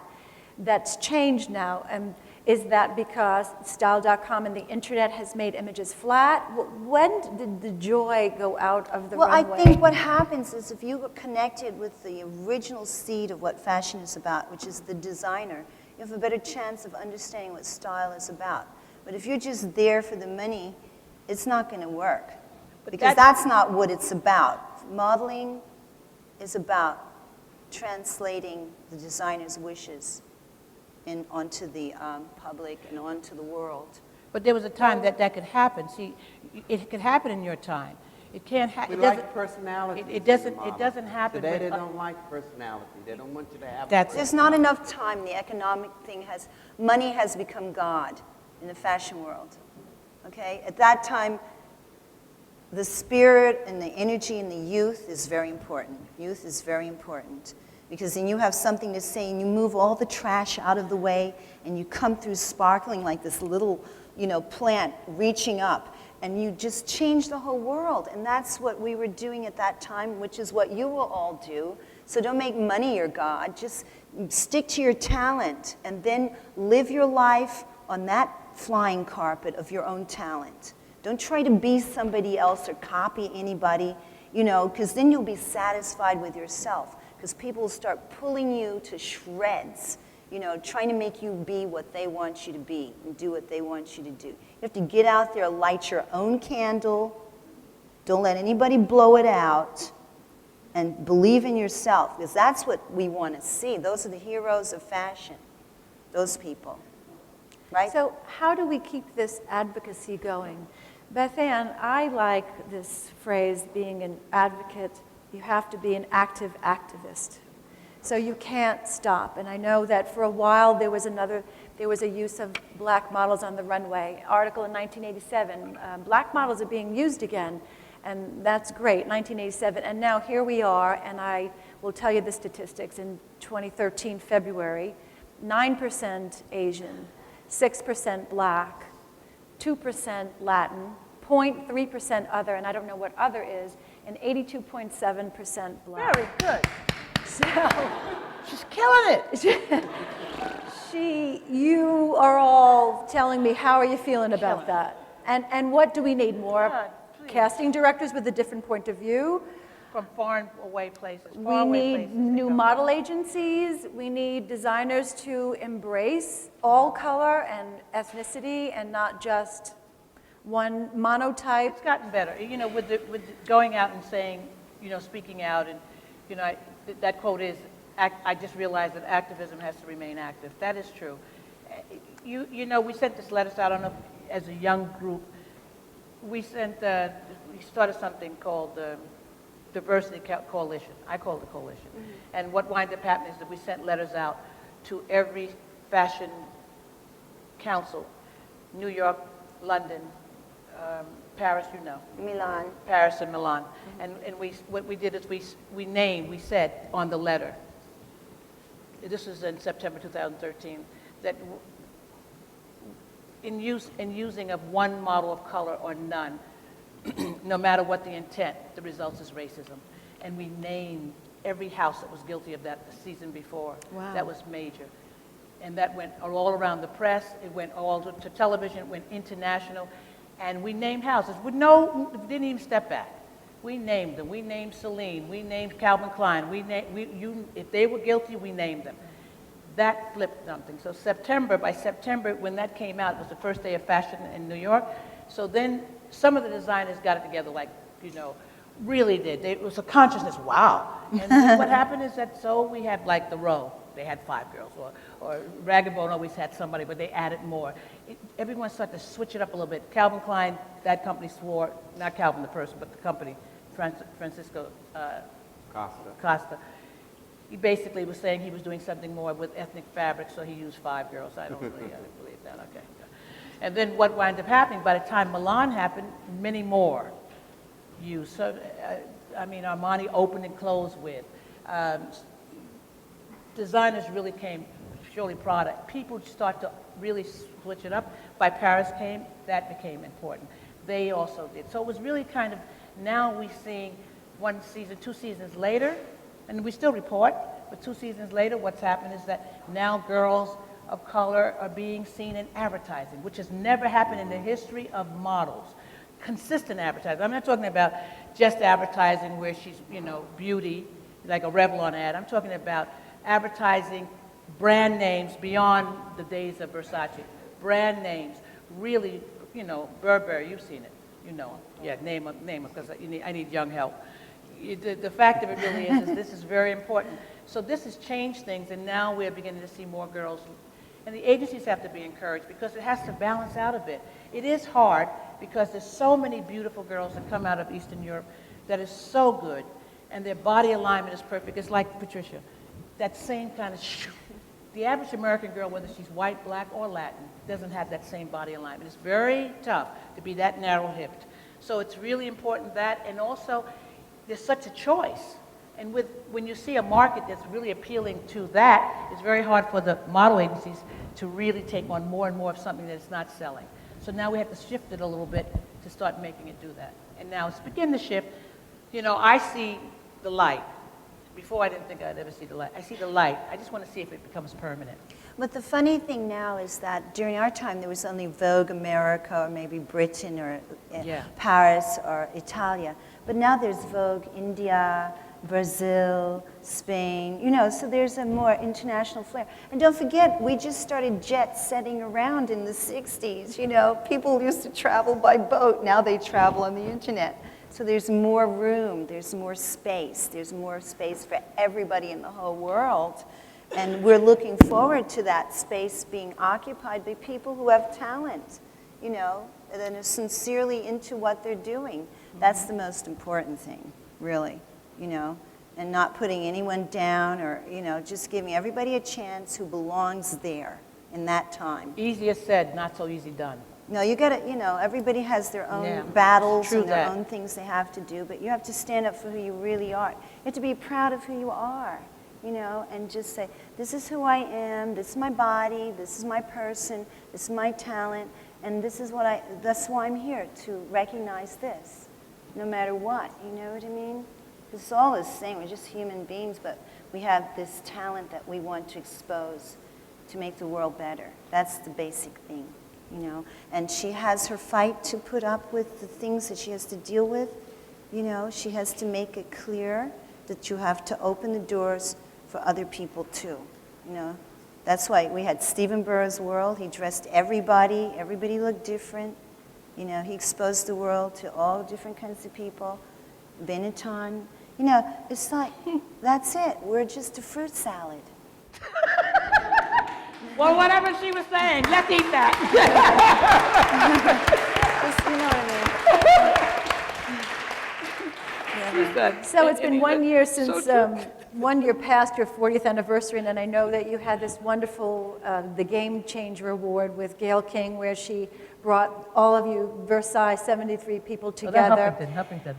that's changed now. And is that because style.com and the internet has made images flat? When did the joy go out of the runway? Well, I think what happens is if you are connected with the original seed of what fashion is about, which is the designer, you have a better chance of understanding what style is about. But if you're just there for the money, it's not going to work. Because that's not what it's about. Modeling is about translating the designer's wishes onto the public and onto the world. But there was a time that could happen. See, it could happen in your time. It can't happen. We like personality. It doesn't happen. Today with, they don't like personality. They don't want you to have. There's not enough time. The economic thing money has become God in the fashion world. Okay? At that time, the spirit and the energy and the youth is very important. Youth is very important. Because then you have something to say, and you move all the trash out of the way, and you come through sparkling like this little, plant reaching up, and you just change the whole world. And that's what we were doing at that time, which is what you will all do. So don't make money your God. Just stick to your talent, and then live your life on that flying carpet of your own talent. Don't try to be somebody else or copy anybody, because then you'll be satisfied with yourself. Because people will start pulling you to shreds, trying to make you be what they want you to be and do what they want you to do. You have to get out there, light your own candle, don't let anybody blow it out, and believe in yourself, because that's what we want to see. Those are the heroes of fashion, those people, right? So how do we keep this advocacy going? Bethann, I like this phrase, being an advocate. You have to be an active activist. So you can't stop. And I know that for a while there was a use of black models on the runway. Article in 1987, black models are being used again. And that's great, 1987. And now here we are, and I will tell you the statistics. In 2013, February, 9% Asian, 6% black, 2% Latin, 0.3% other, and I don't know what other is, and 82.7% black. Very good. So She's killing it. you are all telling me, how are you feeling about that? And what do we need? More God, please. casting directors with a different point of view? From far away places. We need new model agencies. We need designers to embrace all color and ethnicity and not just one monotype. It's gotten better. With going out and saying, speaking out, and, that quote is, I just realized that activism has to remain active. That is true. We sent this letter out, I don't know, as a young group. We started something called the Diversity Coalition. I call it the coalition. Mm-hmm. And what wound up happening is that we sent letters out to every fashion council, New York, London, Paris, you know. Milan. Paris and Milan. And what we did is we said on the letter, this was in September 2013, that in using of one model of color or none, no matter what the intent, the result is racism. And we named every house that was guilty of that the season before. Wow. That was major. And that went all around the press, it went all to television, it went international, and we named houses. We didn't even step back. We named them. We named Celine. We named Calvin Klein. If they were guilty, we named them. That flipped something. So by September, when that came out, it was the first day of fashion in New York. So then some of the designers got it together, like, really did. It was a consciousness, wow. And then what happened is that, so we had like the row. They had 5 girls, or Rag & Bone always had somebody, but they added more. Everyone started to switch it up a little bit. Calvin Klein, that company swore, not Calvin the person, but the company, Francisco Costa. He basically was saying he was doing something more with ethnic fabric, so he used 5 girls. I didn't believe that, okay. And then what wound up happening, by the time Milan happened, many more used. So, Armani opened and closed with. Designers really came, surely Prada. People start to really switch it up. By Paris came, that became important. They also did. So it was really kind of, now we're seeing 1 season, 2 seasons later, and we still report, but 2 seasons later, what's happened is that now girls of color are being seen in advertising, which has never happened in the history of models. Consistent advertising. I'm not talking about just advertising where she's, beauty, like a Revlon ad. I'm talking about advertising brand names beyond the days of Versace. Brand names, really, Burberry, you've seen it, Yeah, name them, because I need young help. The fact of it really is this is very important. So this has changed things, and now we're beginning to see more girls. And the agencies have to be encouraged because it has to balance out a bit. It is hard because there's so many beautiful girls that come out of Eastern Europe that is so good, and their body alignment is perfect. It's like Patricia. That same kind of the average American girl, whether she's white, black, or Latin, doesn't have that same body alignment. It's very tough to be that narrow-hipped. So it's really important that, and also there's such a choice. And when you see a market that's really appealing to that, it's very hard for the model agencies to really take on more and more of something that it's not selling. So now we have to shift it a little bit to start making it do that. And now it's beginning to shift. I see the light. Before I didn't think I'd ever see the light. I see the light. I just want to see if it becomes permanent. But the funny thing now is that during our time, there was only Vogue America or maybe Britain or Paris or Italia. But now there's Vogue India, Brazil, Spain, so there's a more international flair. And don't forget, we just started jet setting around in the 60s, People used to travel by boat. Now they travel on the internet. So there's more room, there's more space for everybody in the whole world. And we're looking forward to that space being occupied by people who have talent, and are sincerely into what they're doing. That's the most important thing, really, and not putting anyone down or, just giving everybody a chance who belongs there in that time. Easier said, not so easy done. No, you gotta, everybody has their own battles and their that. own things they have to do, but you have to stand up for who you really are. You have to be proud of who you are, and just say, this is who I am, this is my body, this is my person, this is my talent, and this is that's why I'm here, to recognize this, no matter what, you know what I mean? It's all the same, we're just human beings, but we have this talent that we want to expose to make the world better. That's the basic thing. And she has her fight to put up with the things that she has to deal with. She has to make it clear that you have to open the doors for other people too. That's why we had Stephen Burrows' world. He dressed everybody. Everybody looked different. He exposed the world to all different kinds of people. Bethann. It's like, that's it. We're just a fruit salad. Well, whatever she was saying, let's eat that. Just, you know what I mean? She said, So it's been 1 year since, true. 1 year past your 40th anniversary, and I know that you had this wonderful, the Game Changer Award with Gail King, where she brought all of you, Versailles, 73 people together. Huffington.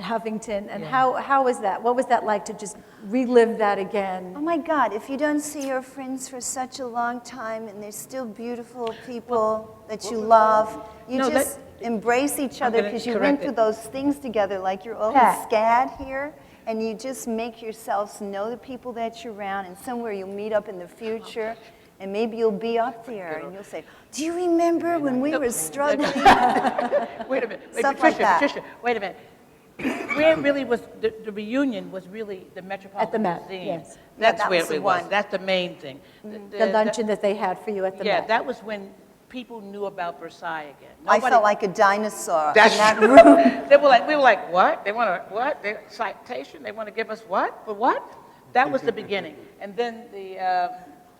Huffington, and Yeah. how was that? What was that like to just relive that again? Oh my God, if you don't see your friends for such a long time and they're still beautiful people that you love, you No, just embrace each I'm other gonna because you correct went through it. those things together like your old Pat. SCAD here, and you just make yourselves know the people that you're around, and somewhere you'll meet up in the future, and maybe you'll be up there and you'll say, do you remember when we were struggling? Wait a minute. Wait, Stuff like Patricia, that. Patricia, wait a minute. Where really was, the reunion was really the Metropolitan At the Met, Museum. yes. Yeah, That's that where was the it was. one. That's the main thing. The luncheon that they had for you at the Yeah, Met. that was when people knew about Versailles again. I felt like a dinosaur That's in that true. room. We were like, what? They want to, what? Citation? They want to give us what? For what? That was the beginning. And then the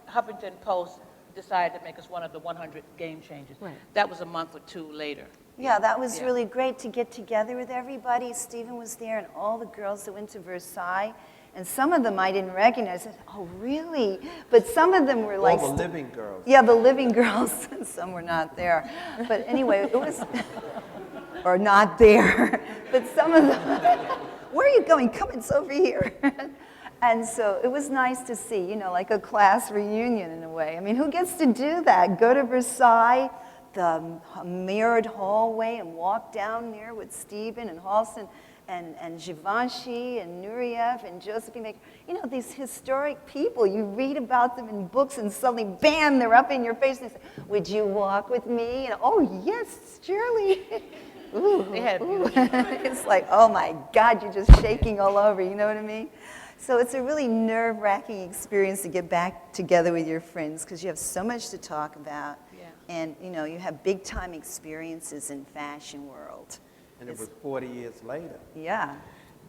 Huffington Post decided to make us one of the 100 game changers. Right. That was a month or two later. Yeah, that was Yeah. really great to get together with everybody. Stephen was there and all the girls that went to Versailles. And some of them I didn't recognize. I said, oh, really? But some of them were All like... the living girls. Yeah, the living girls. Some were not there. But anyway, it was... or not there. But some of them... Where are you going? Come, it's over here. And so it was nice to see, you know, like a class reunion in a way. I mean, who gets to do that? Go to Versailles, the mirrored hallway, and walk down there with Stephen and Halston and Givenchy and Nureyev and Josephine Baker. You know, these historic people, you read about them in books and suddenly, bam, they're up in your face and they say, would you walk with me? And, oh, yes, surely. Ooh, They had ooh. It's like, oh my God, you're just shaking all over, you know what I mean? So it's a really nerve-wracking experience to get back together with your friends because you have so much to talk about. Yeah. And, you know, you have big-time experiences in fashion world. And it was 40 years later. Yeah.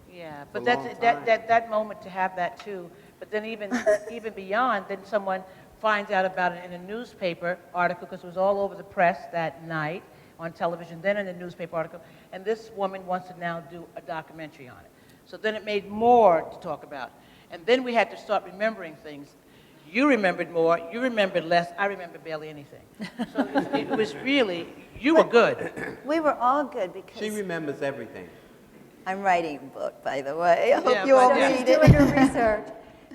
Yeah, a but long time. that moment to have that too. But then even beyond, then someone finds out about it in a newspaper article because it was all over the press that night on television, then in a newspaper article. And this woman wants to now do a documentary on it. So then it made more to talk about. And then we had to start remembering things. You remembered more, you remembered less, I remember barely anything. So it was really, you were good. We were all good because She remembers everything. I'm writing a book, by the way. I hope Yeah, you all but yeah. read She's it. doing her research.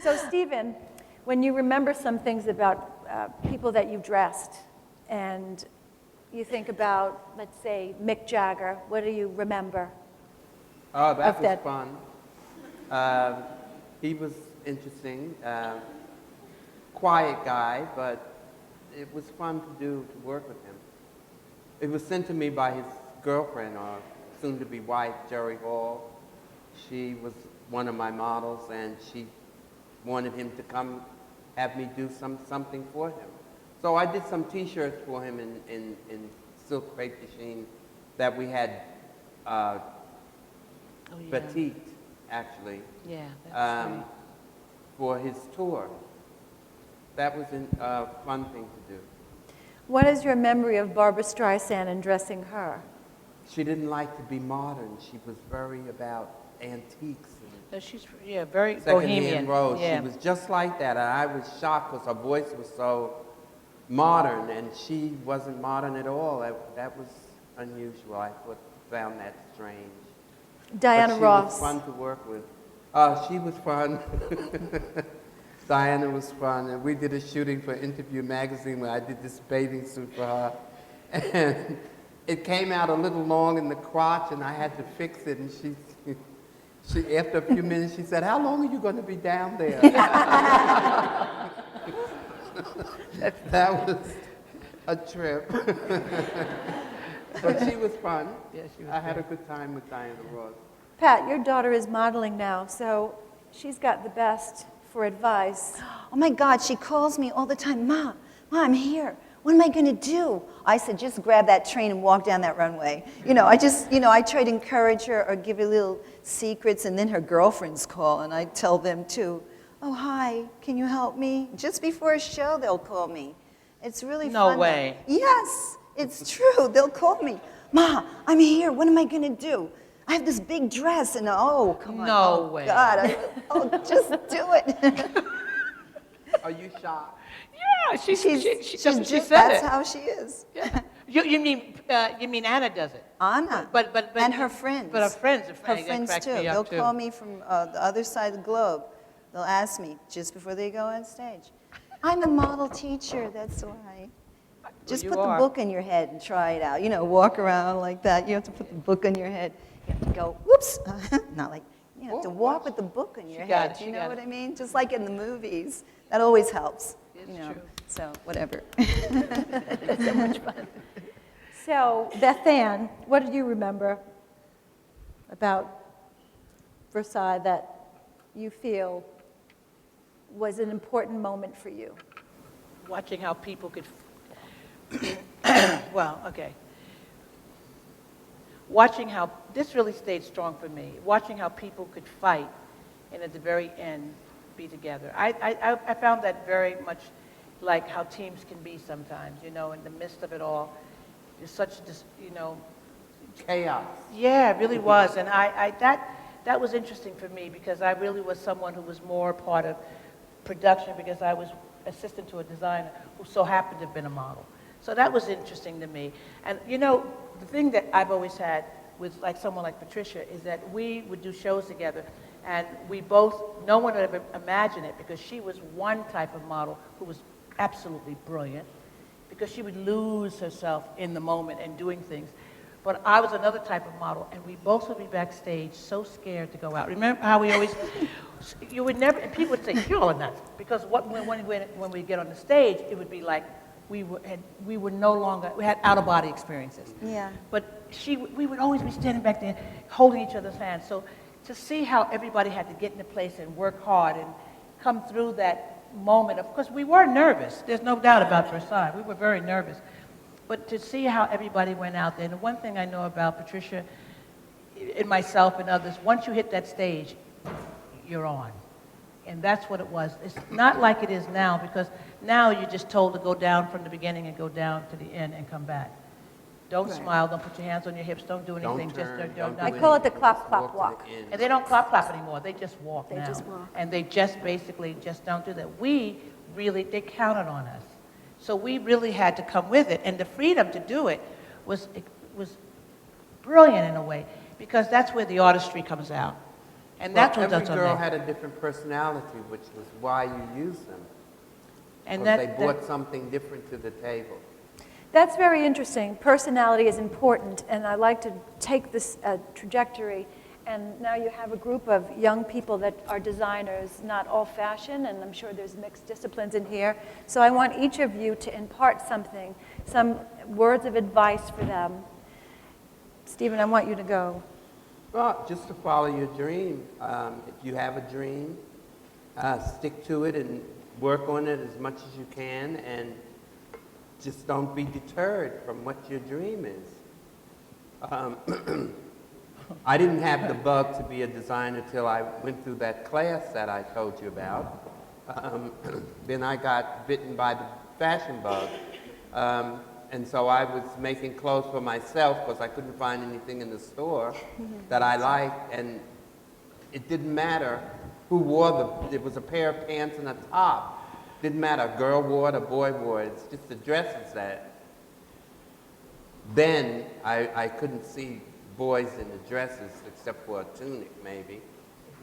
So, Stephen, when you remember some things about people that you dressed, and you think about, let's say, Mick Jagger, what do you remember? Oh, that Of was that. fun. He was interesting, quiet guy, but it was fun to work with him. It was sent to me by his girlfriend, or soon-to-be wife, Jerry Hall. She was one of my models, and she wanted him to come have me do something for him. So I did some T-shirts for him in silk crepe machine that we had batik, actually, Yeah, that's right. for his tour. That was a fun thing to do. What is your memory of Barbra Streisand and dressing her? She didn't like to be modern. She was very about antiques and No, she's, very bohemian. secondhand rose. Yeah. She was just like that, and I was shocked because her voice was so modern, and she wasn't modern at all. That was unusual. I found that strange. Diana But she Ross. was fun to work with. She was fun. Diana was fun, and we did a shooting for Interview magazine where I did this bathing suit for her, and it came out a little long in the crotch, and I had to fix it. And she after a few minutes, she said, "How long are you going to be down there?" That was a trip. But she was fun. Yeah, she was I had a good time with Diana Ross. Pat, your daughter is modeling now, so she's got the best for advice. Oh my God, she calls me all the time, Ma, I'm here. What am I going to do? I said, just grab that train and walk down that runway. I try to encourage her or give her little secrets, and then her girlfriends call, and I tell them too, oh, hi, can you help me? Just before a show, they'll call me. It's really No fun. way. Yes, it's true. They'll call me. Ma, I'm here. What am I going to do? I have this big dress, and oh, come on. No Oh, way. God, oh, just do it. Are you shocked? Yeah, she said That's it. how she is. Yeah. You mean Anna does it? Anna. But and her friends. But her friends, Her friends too. They'll call me from the other side of the globe. They'll ask me just before they go on stage. I'm a model teacher, that's why. Just you put are. the book in your head and try it out. You know, walk around like that. You have to put the book in your head. You have to go, whoops. Not like, you have to walk with the book in your got head. it, You know got what it. I mean? Just like in the movies. That always helps. It's You know. true. So, whatever. So much fun. So, Bethann, what do you remember about Versailles that you feel was an important moment for you? Watching how people could, well, okay. Watching how, this really stayed strong for me, watching how people could fight and at the very end be together. I found that very much like how teams can be sometimes, you know, in the midst of it all. There's such, you know, Chaos. yeah, it really was. And that was interesting for me because I really was someone who was more part of production because I was assistant to a designer who so happened to have been a model. So that was interesting to me. And you know, the thing that I've always had with like someone like Patricia is that we would do shows together and we both, no one would ever imagine it because she was one type of model who was absolutely brilliant because she would lose herself in the moment and doing things. But I was another type of model, and we both would be backstage so scared to go out. Remember how we always, you would never, and people would say, you're all nuts. Because when we get on the stage, it would be like we were no longer, we had out-of-body experiences. Yeah. But we would always be standing back there holding each other's hands. So to see how everybody had to get into place and work hard and come through that moment, of course, we were nervous. There's no doubt about Versailles. We were very nervous. But to see how everybody went out there, and the one thing I know about Patricia and myself and others, once you hit that stage, you're on. And that's what it was. It's not like it is now, because now you're just told to go down from the beginning and go down to the end and come back. Don't smile, don't put your hands on your hips, don't do anything. Don't I do call it the anything. clap, Just clap, walk. to the end. And they don't clap anymore, they just walk now. just walk. And they just basically just don't do that. They counted on us. So we really had to come with it, and the freedom to do it was brilliant in a way, because that's where the artistry comes out. And that's what every does girl on had a different personality, which was why you used them. and Because that, they brought something different to the table. That's very interesting. Personality is important, and I like to take this trajectory. And now you have a group of young people that are designers, not all fashion, and I'm sure there's mixed disciplines in here. So I want each of you to impart something, some words of advice for them. Stephen, I want you to go. Well, just to follow your dream. If you have a dream, stick to it and work on it as much as you can, and just don't be deterred from what your dream is. I didn't have the bug to be a designer till I went through that class that I told you about. Then I got bitten by the fashion bug. And so I was making clothes for myself because I couldn't find anything in the store that I liked. And it didn't matter who wore them. It was a pair of pants and a top. Didn't matter, a girl wore it, a boy wore it. It's just the dresses that. Then I couldn't see boys in the dresses except for a tunic maybe.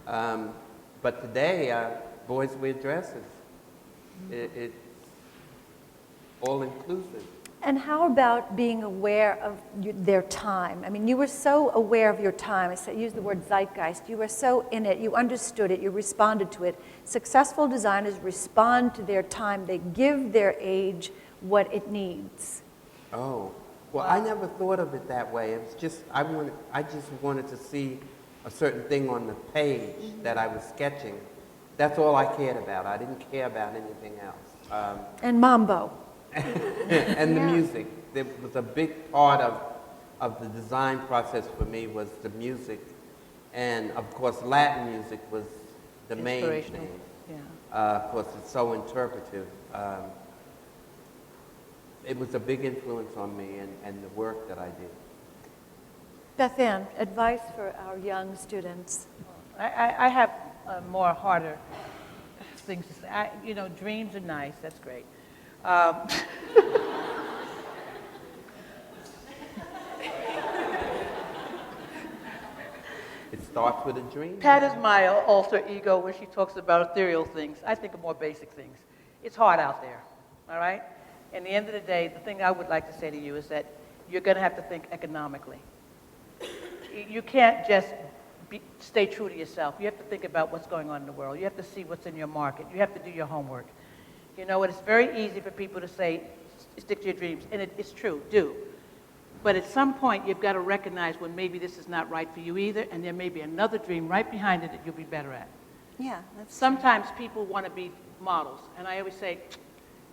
But today, boys wear dresses. It's all inclusive. And how about being aware of their time? I mean, you were so aware of your time. I use the word zeitgeist. You were so in it. You understood it. You responded to it. Successful designers respond to their time. They give their age what it needs. Oh, well, I never thought of it that way. It was just, I just wanted to see a certain thing on the page that I was sketching. That's all I cared about. I didn't care about anything else. And Mambo. And the music. There was a big part of the design process for me was the music. And of course, Latin music was the main Inspirational. thing. Yeah. Of course, it's so interpretive. It was a big influence on me and the work that I did. Bethann, advice for our young students. I have more harder things to say. You know, dreams are nice. That's great. It starts with a dream. Pat is my alter ego when she talks about ethereal things. I think of more basic things. It's hard out there, all right? And at the end of the day, the thing I would like to say to you is that you're going to have to think economically. You can't just stay true to yourself. You have to think about what's going on in the world. You have to see what's in your market. You have to do your homework. You know, it's very easy for people to say, stick to your dreams, and it's true, do. But at some point, you've got to recognize when maybe this is not right for you either, and there may be another dream right behind it that you'll be better at. Yeah, that's Sometimes people want to be models, and I always say,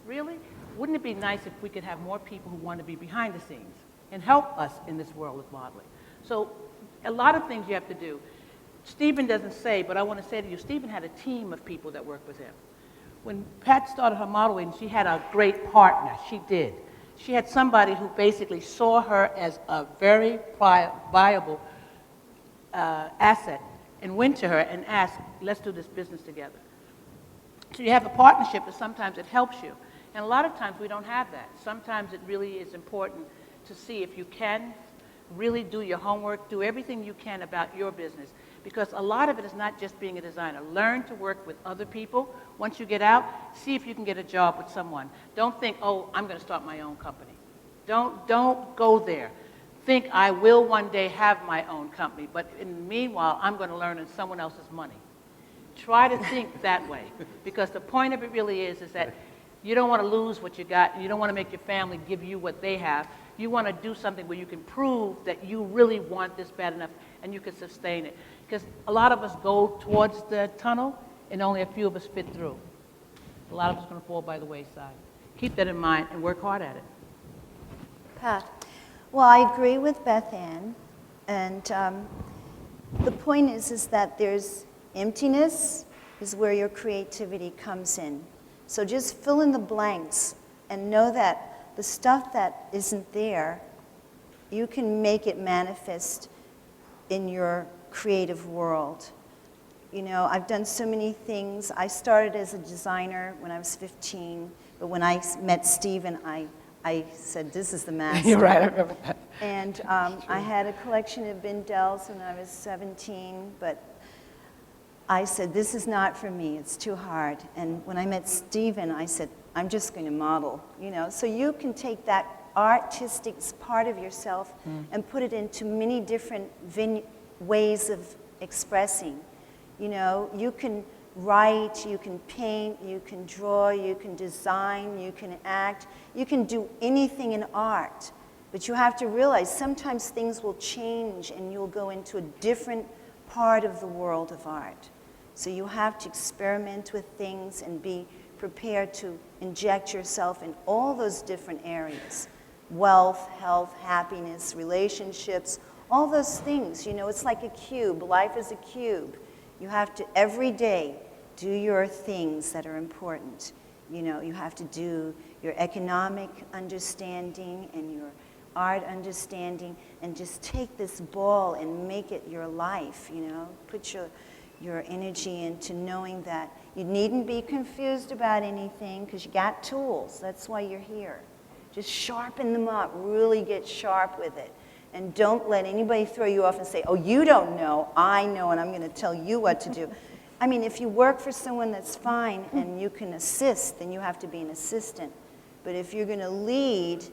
really? Wouldn't it be nice if we could have more people who want to be behind the scenes and help us in this world of modeling? So a lot of things you have to do. Stephen doesn't say, but I want to say to you, Stephen had a team of people that worked with him. When Pat started her modeling, she had a great partner. She did. She had somebody who basically saw her as a very viable asset and went to her and asked, let's do this business together. So you have a partnership, but sometimes it helps you. And a lot of times we don't have that. Sometimes it really is important to see if you can really do your homework, do everything you can about your business. Because a lot of it is not just being a designer. Learn to work with other people. Once you get out, see if you can get a job with someone. Don't think, oh, I'm going to start my own company. Don't go there. Think, I will one day have my own company, but in the meanwhile, I'm going to learn in someone else's money. Try to think that way, because the point of it really is that you don't want to lose what you got, and you don't want to make your family give you what they have. You want to do something where you can prove that you really want this bad enough and you can sustain it. Because a lot of us go towards the tunnel and only a few of us fit through. A lot of us are going to fall by the wayside. Keep that in mind and work hard at it. Pat. Well, I agree with Bethann, and the point is that there's emptiness is where your creativity comes in. So just fill in the blanks and know that the stuff that isn't there, you can make it manifest in your creative world. You know, I've done so many things. I started as a designer when I was 15, but when I met Stephen, I said, this is the master. You're right, I remember that. And I had a collection of Bindels when I was 17, but I said, this is not for me, it's too hard. And when I met Stephen, I said, I'm just going to model, you know. So you can take that artistic part of yourself and put it into many different ways of expressing. You know, you can write, you can paint, you can draw, you can design, you can act, you can do anything in art. But you have to realize sometimes things will change and you'll go into a different part of the world of art. So you have to experiment with things and be prepared to inject yourself in all those different areas. Wealth, health, happiness, relationships, all those things. You know, it's like a cube. Life is a cube. You have to, every day, do your things that are important. You know, you have to do your economic understanding and your art understanding, and just take this ball and make it your life, you know. Put your energy into knowing that you needn't be confused about anything because you got tools. That's why you're here. Just sharpen them up. Really get sharp with it. And don't let anybody throw you off and say, oh, you don't know, I know, and I'm going to tell you what to do. I mean, if you work for someone, that's fine, and you can assist, then you have to be an assistant. But if you're going to lead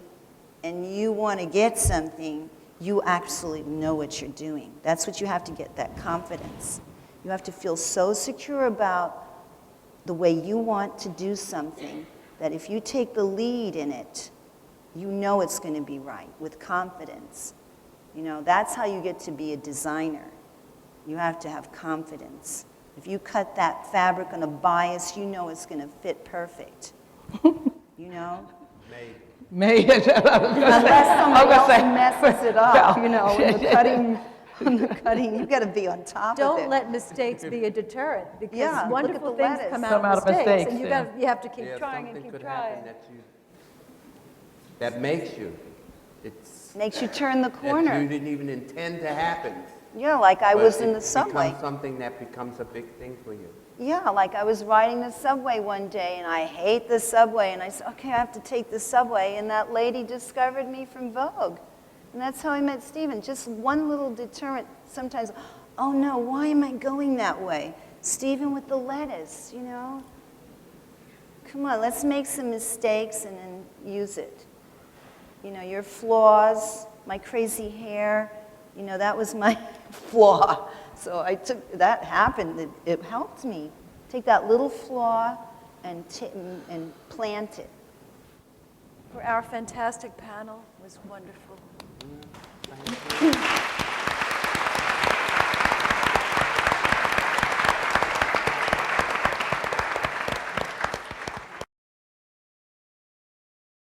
and you want to get something, you absolutely know what you're doing. That's what you have to get, that confidence. You have to feel so secure about the way you want to do something that if you take the lead in it, you know it's going to be right with confidence. You know, that's how you get to be a designer. You have to have confidence. If you cut that fabric on a bias, you know it's going to fit perfect. You know? Maybe. Unless somebody else messes it up, you know, in the cutting, you've got to be on top of it. Don't let mistakes be a deterrent, because Yeah, wonderful look at the things lettuce. come out of mistakes, and yeah. you have to keep Yeah, trying and something keep could trying. happen that makes you. It's Makes you turn the that corner. you didn't even intend to happen. Yeah, like I But was in the it subway. becomes something that becomes a big thing for you. Yeah, like I was riding the subway one day, and I hate the subway, and I said, okay, I have to take the subway, and that lady discovered me from Vogue. And that's how I met Stephen. Just one little deterrent. Sometimes, oh no, why am I going that way? Stephen with the lettuce, you know? Come on, let's make some mistakes and then use it. You know, your flaws, my crazy hair, you know, that was my flaw. So that happened, it helped me. Take that little flaw and plant it. For our fantastic panel, it was wonderful. Thank you.